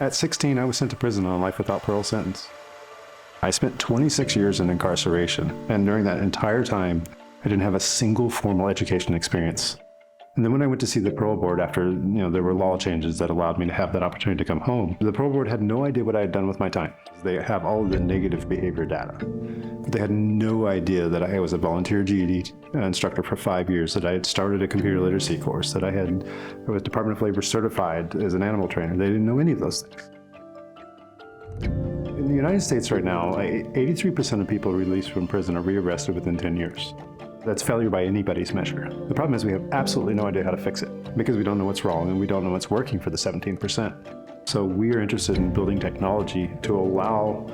At 16, I was sent to prison on a life without parole sentence. I spent 26 years in incarceration, and during that entire time, I didn't have a single formal education experience. And then when I went to see the parole board after, there were law changes that allowed me to have that opportunity to come home, the parole board had no idea what I had done with my time. They have all of the negative behavior data. But they had no idea that I was a volunteer GED instructor for 5 years, that I had started a computer literacy course, that I was Department of Labor certified as an animal trainer. They didn't know any of those things. In the United States right now, 83% of people released from prison are rearrested within 10 years. That's failure by anybody's measure. The problem is we have absolutely no idea how to fix it because we don't know what's wrong and we don't know what's working for the 17%. So we are interested in building technology to allow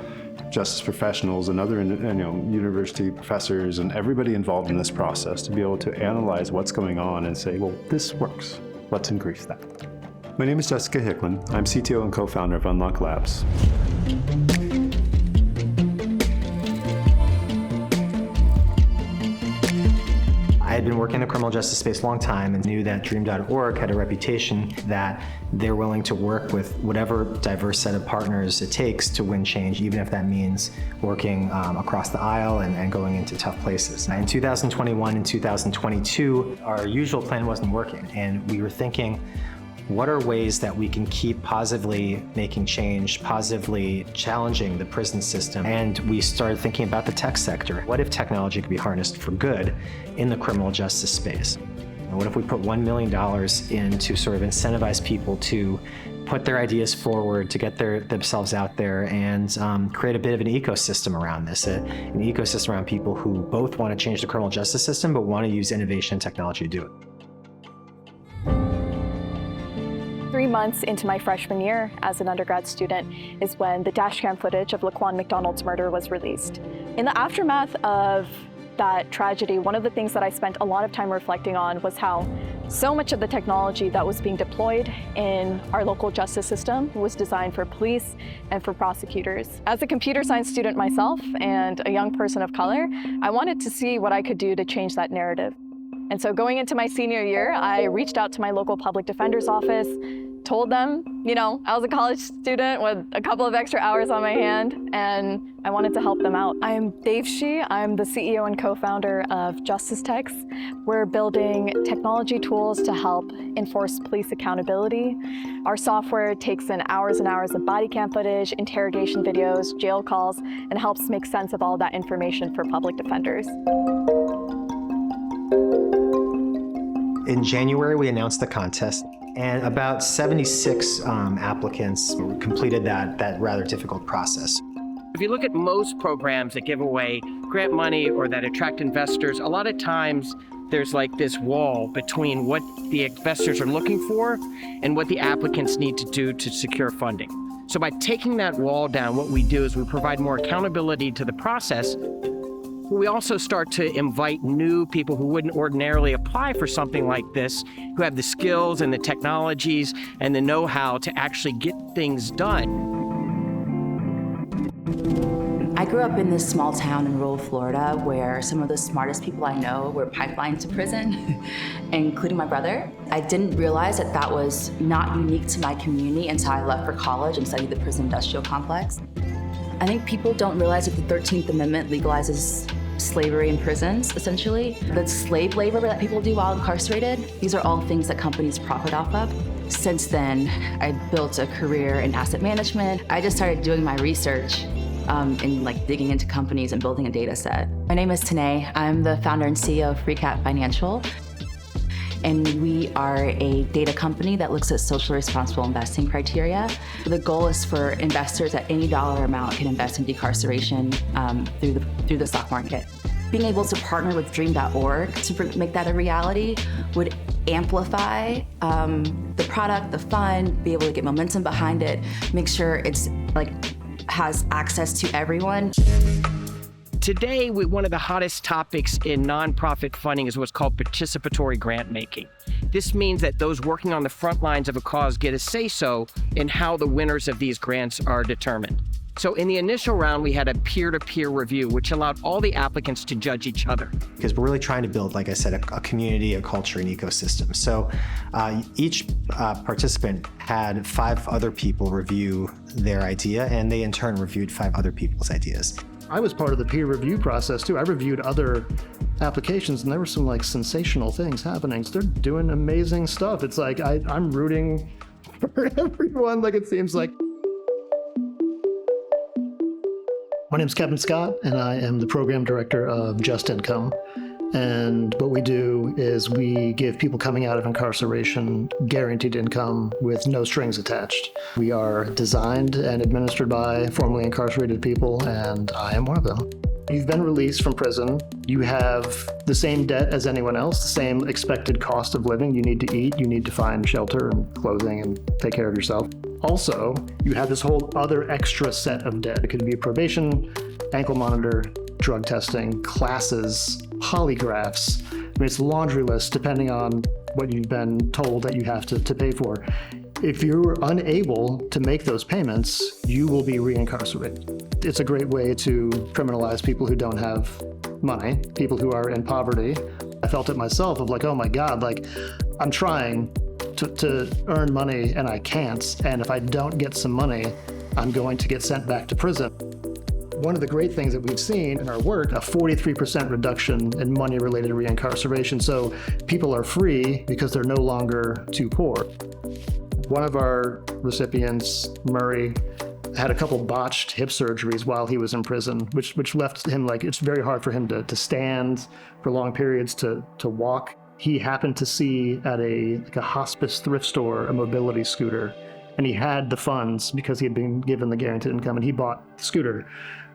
justice professionals and other university professors and everybody involved in this process to be able to analyze what's going on and say, well, this works. Let's increase that. My name is Jessica Hicklin. I'm CTO and co-founder of Unlock Labs. I had been working in the criminal justice space a long time and knew that Dream.org had a reputation that they're willing to work with whatever diverse set of partners it takes to win change, even if that means working across the aisle and going into tough places. In 2021 and 2022, our usual plan wasn't working, and we were thinking, what are ways that we can keep positively making change, positively challenging the prison system? And we started thinking about the tech sector. What if technology could be harnessed for good in the criminal justice space? And what if we put $1 million in to sort of incentivize people to put their ideas forward, to get themselves out there and create a bit of an ecosystem around this, an ecosystem around people who both want to change the criminal justice system but want to use innovation and technology to do it. 3 months into my freshman year as an undergrad student is when the dashcam footage of Laquan McDonald's murder was released. In the aftermath of that tragedy, one of the things that I spent a lot of time reflecting on was how so much of the technology that was being deployed in our local justice system was designed for police and for prosecutors. As a computer science student myself and a young person of color, I wanted to see what I could do to change that narrative. And so going into my senior year, I reached out to my local public defender's office, told them, I was a college student with a couple of extra hours on my hand, and I wanted to help them out. I'm Dave Shi. I'm the CEO and co-founder of Justice Techs. We're building technology tools to help enforce police accountability. Our software takes in hours and hours of body cam footage, interrogation videos, jail calls, and helps make sense of all that information for public defenders. In January, we announced the contest, and about 76 applicants completed that rather difficult process. If you look at most programs that give away grant money or that attract investors, a lot of times there's like this wall between what the investors are looking for and what the applicants need to do to secure funding. So by taking that wall down, what we do is we provide more accountability to the process. We also start to invite new people who wouldn't ordinarily apply for something like this, who have the skills and the technologies and the know-how to actually get things done. I grew up in this small town in rural Florida where some of the smartest people I know were pipelined to prison, including my brother. I didn't realize that that was not unique to my community until I left for college and studied the prison industrial complex. I think people don't realize that the 13th Amendment legalizes slavery in prisons, essentially. The slave labor that people do while incarcerated, these are all things that companies profit off of. Since then, I built a career in asset management. I just started doing my research and digging into companies and building a data set. My name is Tanae. I'm the founder and CEO of FreeCat Financial. And we are a data company that looks at socially responsible investing criteria. The goal is for investors at any dollar amount can invest in decarceration through the stock market. Being able to partner with Dream.org to make that a reality would amplify the product, the fund, be able to get momentum behind it, make sure it's has access to everyone. Today, one of the hottest topics in nonprofit funding is what's called participatory grant making. This means that those working on the front lines of a cause get a say-so in how the winners of these grants are determined. So in the initial round, we had a peer-to-peer review, which allowed all the applicants to judge each other. Because we're really trying to build, like I said, a community, a culture, an ecosystem. So each participant had 5 other people review their idea, and they in turn reviewed 5 other people's ideas. I was part of the peer review process too. I reviewed other applications and there were some like sensational things happening. They're doing amazing stuff. It's like I'm rooting for everyone, like it seems like. My name is Kevin Scott and I am the program director of Just Income. And what we do is we give people coming out of incarceration guaranteed income with no strings attached. We are designed and administered by formerly incarcerated people, and I am one of them. You've been released from prison. You have the same debt as anyone else, the same expected cost of living. You need to eat, you need to find shelter and clothing and take care of yourself. Also, you have this whole other extra set of debt. It could be probation, ankle monitor, drug testing, classes, polygraphs. I mean, it's a laundry list depending on what you've been told that you have to pay for. If you're unable to make those payments, you will be reincarcerated. It's a great way to criminalize people who don't have money, people who are in poverty. I felt it myself of like, oh my God, like I'm trying to earn money and I can't. And if I don't get some money, I'm going to get sent back to prison. One of the great things that we've seen in our work, a 43% reduction in money-related reincarceration. So people are free because they're no longer too poor. One of our recipients, Murray, had a couple botched hip surgeries while he was in prison, which left him like, it's very hard for him to stand for long periods, to walk. He happened to see at a hospice thrift store a mobility scooter, and he had the funds because he had been given the guaranteed income, and he bought the scooter,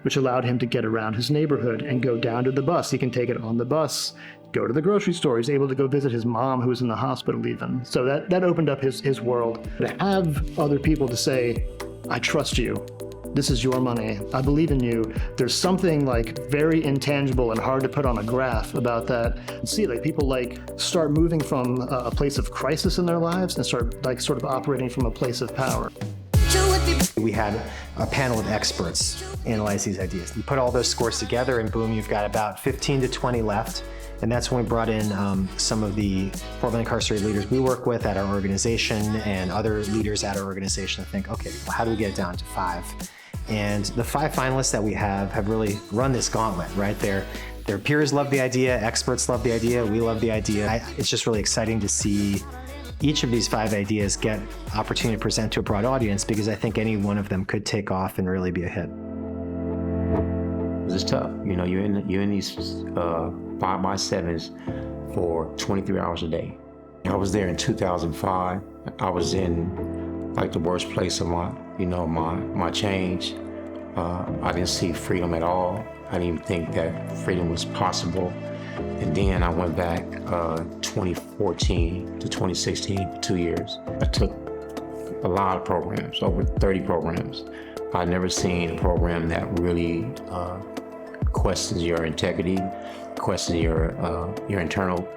which allowed him to get around his neighborhood and go down to the bus. He can take it on the bus, go to the grocery store. He's able to go visit his mom who was in the hospital even. So that opened up his world. To have other people to say, I trust you. This is your money. I believe in you. There's something like very intangible and hard to put on a graph about that. See, like people like start moving from a place of crisis in their lives and start like sort of operating from a place of power. We had a panel of experts analyze these ideas. You put all those scores together and boom, you've got about 15 to 20 left. And that's when we brought in some of the formerly incarcerated leaders we work with at our organization and other leaders at our organization to think, okay, well, how do we get it down to 5? And the 5 finalists that we have really run this gauntlet, right? Their peers love the idea, experts love the idea, we love the idea. It's just really exciting to see each of these 5 ideas get opportunity to present to a broad audience, because I think any one of them could take off and really be a hit. It's tough. You know, you're in these 5x7s for 23 hours a day. I was there in 2005. I was in like the worst place of my change. I didn't see freedom at all. I didn't even think that freedom was possible. And then I went back 2014 to 2016 for 2 years. I took a lot of programs, over 30 programs. I'd never seen a program that really questions your integrity, questions your internal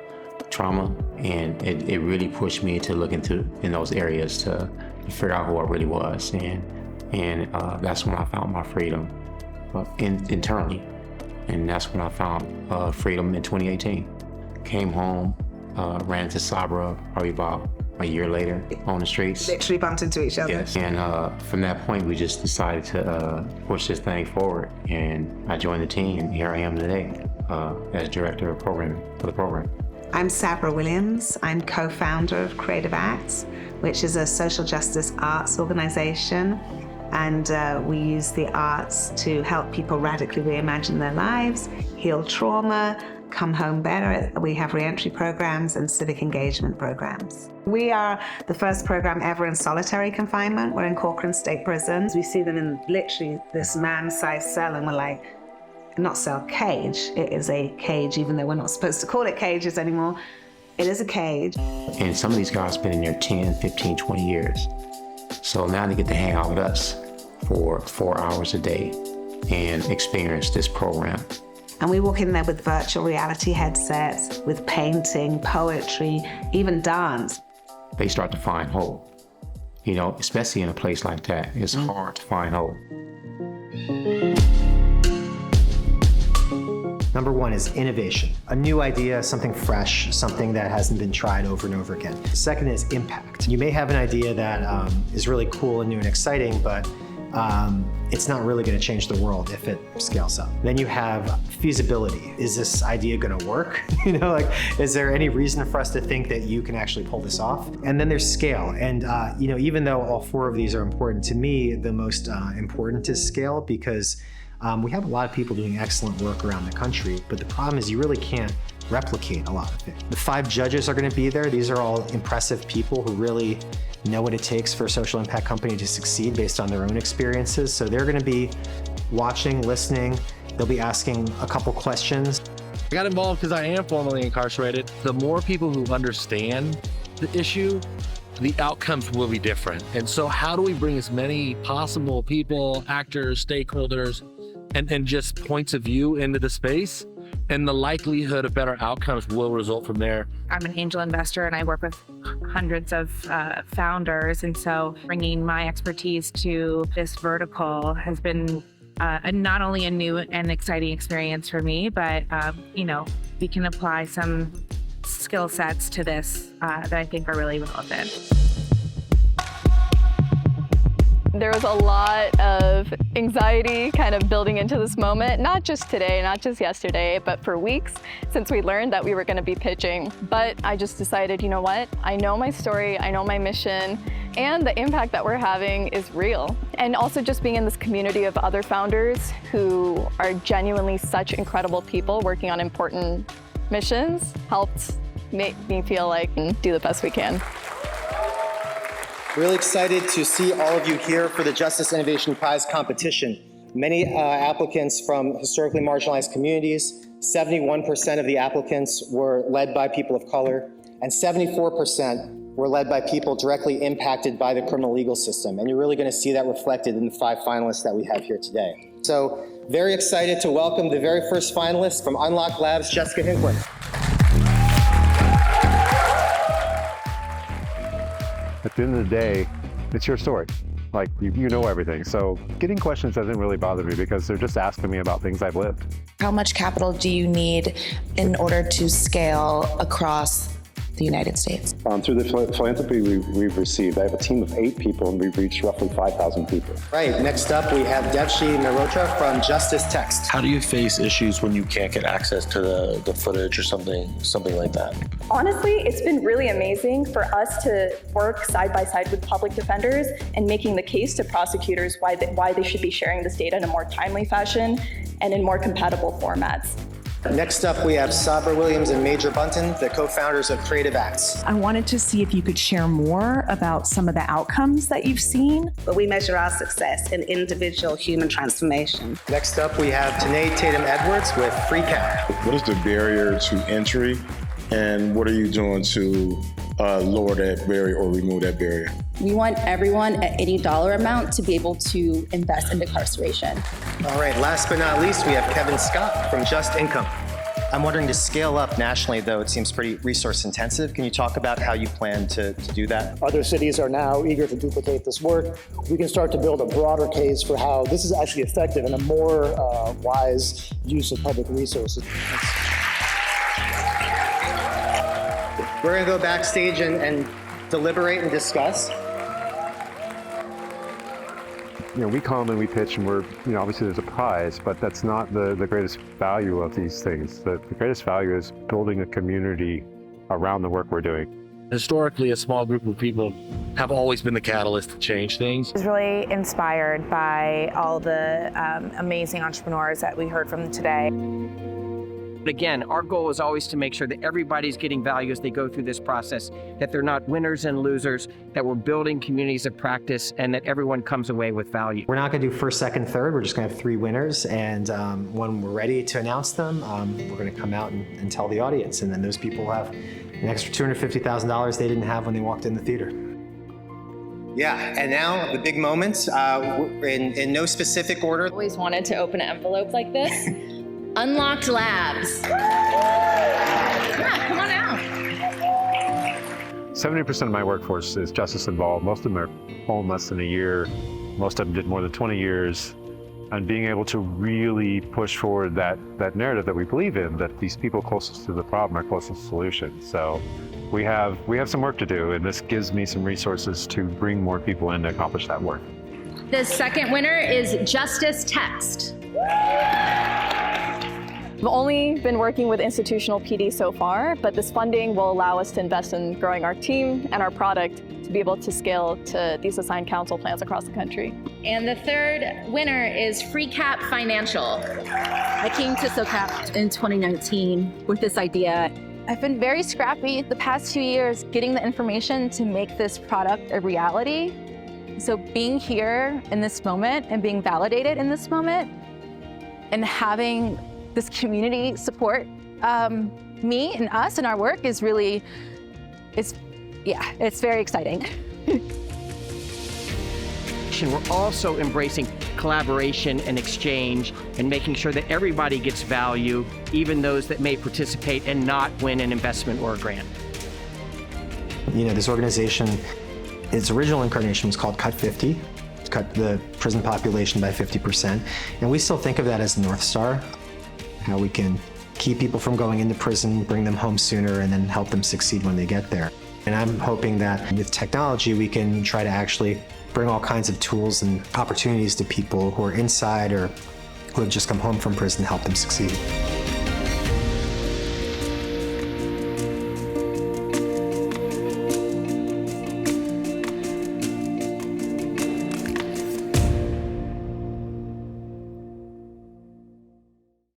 trauma, and it really pushed me to look in those areas to figure out who I really was, and that's when I found my freedom internally, and that's when I found freedom in 2018. Came home, ran into Sabra probably about a year later on the streets. Literally bumped into each other. Yes, and from that point, we just decided to push this thing forward, and I joined the team, and here I am today as director of programming for the program. I'm Sabra Williams. I'm co-founder of Creative Acts, which is a social justice arts organization, and we use the arts to help people radically reimagine their lives, heal trauma, come home better. We have reentry programs and civic engagement programs. We are the first program ever in solitary confinement. We're in Corcoran State Prisons. We see them in literally this man-sized cell, and we're like, not cell, cage. It is a cage, even though we're not supposed to call it cages anymore. It is a cage. And some of these guys have been in there 10, 15, 20 years. So now they get to hang out with us for 4 hours a day and experience this program. And we walk in there with virtual reality headsets, with painting, poetry, even dance. They start to find hope. You know, especially in a place like that, it's hard to find hope. Number one is innovation, a new idea, something fresh, something that hasn't been tried over and over again. The second is impact. You may have an idea that is really cool and new and exciting, but it's not really going to change the world if it scales up. Then you have feasibility. Is this idea going to work? Is there any reason for us to think that you can actually pull this off? And then there's scale. And even though all four of these are important, to me, the most important is scale, because we have a lot of people doing excellent work around the country, but the problem is you really can't replicate a lot of it. The 5 judges are going to be there. These are all impressive people who really know what it takes for a social impact company to succeed based on their own experiences. So they're going to be watching, listening. They'll be asking a couple questions. I got involved because I am formerly incarcerated. The more people who understand the issue, the outcomes will be different. And so how do we bring as many possible people, actors, stakeholders, and just points of view into the space? And the likelihood of better outcomes will result from there. I'm an angel investor and I work with hundreds of founders. And so bringing my expertise to this vertical has been not only a new and exciting experience for me, but we can apply some skill sets to this that I think are really relevant. There was a lot of anxiety kind of building into this moment, not just today, not just yesterday, but for weeks since we learned that we were going to be pitching. But I just decided, you know what? I know my story, I know my mission, and the impact that we're having is real. And also just being in this community of other founders who are genuinely such incredible people working on important missions helped make me feel like we can do the best we can. Really excited to see all of you here for the Justice Innovation Prize competition. Many applicants from historically marginalized communities. 71% of the applicants were led by people of color, and 74% were led by people directly impacted by the criminal legal system. And you're really going to see that reflected in the 5 finalists that we have here today. So very excited to welcome the very first finalist from Unlock Labs, Jessica Hinkler. At the end of the day, it's your story. Like, you know everything. So getting questions doesn't really bother me because they're just asking me about things I've lived. How much capital do you need in order to scale across the United States? Through the philanthropy we've received, I have a team of 8 people and we've reached roughly 5,000 people. Right, next up we have Devshi Mehrotra from Justice Text. How do you face issues when you can't get access to the footage or something like that? Honestly, it's been really amazing for us to work side by side with public defenders and making the case to prosecutors why they should be sharing this data in a more timely fashion and in more compatible formats. Next up, we have Sabra Williams and Major Bunton, the co-founders of Creative Acts. I wanted to see if you could share more about some of the outcomes that you've seen. But we measure our success in individual human transformation. Next up, we have Tanae Tatum-Edwards with FreeCap. What is the barrier to entry, and what are you doing to lower that barrier or remove that barrier? We want everyone at any dollar amount to be able to invest in incarceration. All right, last but not least, we have Kevin Scott from Just Income. I'm wondering, to scale up nationally, though, it seems pretty resource intensive. Can you talk about how you plan to do that? Other cities are now eager to duplicate this work. We can start to build a broader case for how this is actually effective and a more wise use of public resources. We're going to go backstage and deliberate and discuss. We come and we pitch and we're, obviously there's a prize, but that's not the greatest value of these things. The greatest value is building a community around the work we're doing. Historically, a small group of people have always been the catalyst to change things. I was really inspired by all the amazing entrepreneurs that we heard from today. But again, our goal is always to make sure that everybody's getting value as they go through this process, that they're not winners and losers, that we're building communities of practice, and that everyone comes away with value. We're not going to do first, second, third. We're just going to have 3 winners. And when we're ready to announce them, we're going to come out and tell the audience. And then those people have an extra $250,000 they didn't have when they walked in the theater. Yeah, and now the big moments, in no specific order. I always wanted to open an envelope like this. Unlocked Labs. Yeah, come on out. 70% of my workforce is justice involved. Most of them are home less than a year. Most of them did more than 20 years. and being able to really push forward that narrative that we believe in, that these people closest to the problem are closest to the solution. So we have some work to do, and this gives me some resources to bring more people in to accomplish that work. The second winner is Justice Text. I've only been working with institutional PD so far, but this funding will allow us to invest in growing our team and our product to be able to scale to these assigned council plans across the country. And the third winner is FreeCap Financial. I came to SoCap in 2019 with this idea. I've been very scrappy the past 2 years getting the information to make this product a reality. So being here in this moment and being validated in this moment and having this community support me and us and our work is really, it's very exciting. We're also embracing collaboration and exchange and making sure that everybody gets value, even those that may participate and not win an investment or a grant. You know, this organization, its original incarnation was called Cut 50, to cut the prison population by 50%. And we still think of that as the North Star, how we can keep people from going into prison, bring them home sooner, and then help them succeed when they get there. And I'm hoping that with technology, we can try to actually bring all kinds of tools and opportunities to people who are inside or who have just come home from prison to help them succeed.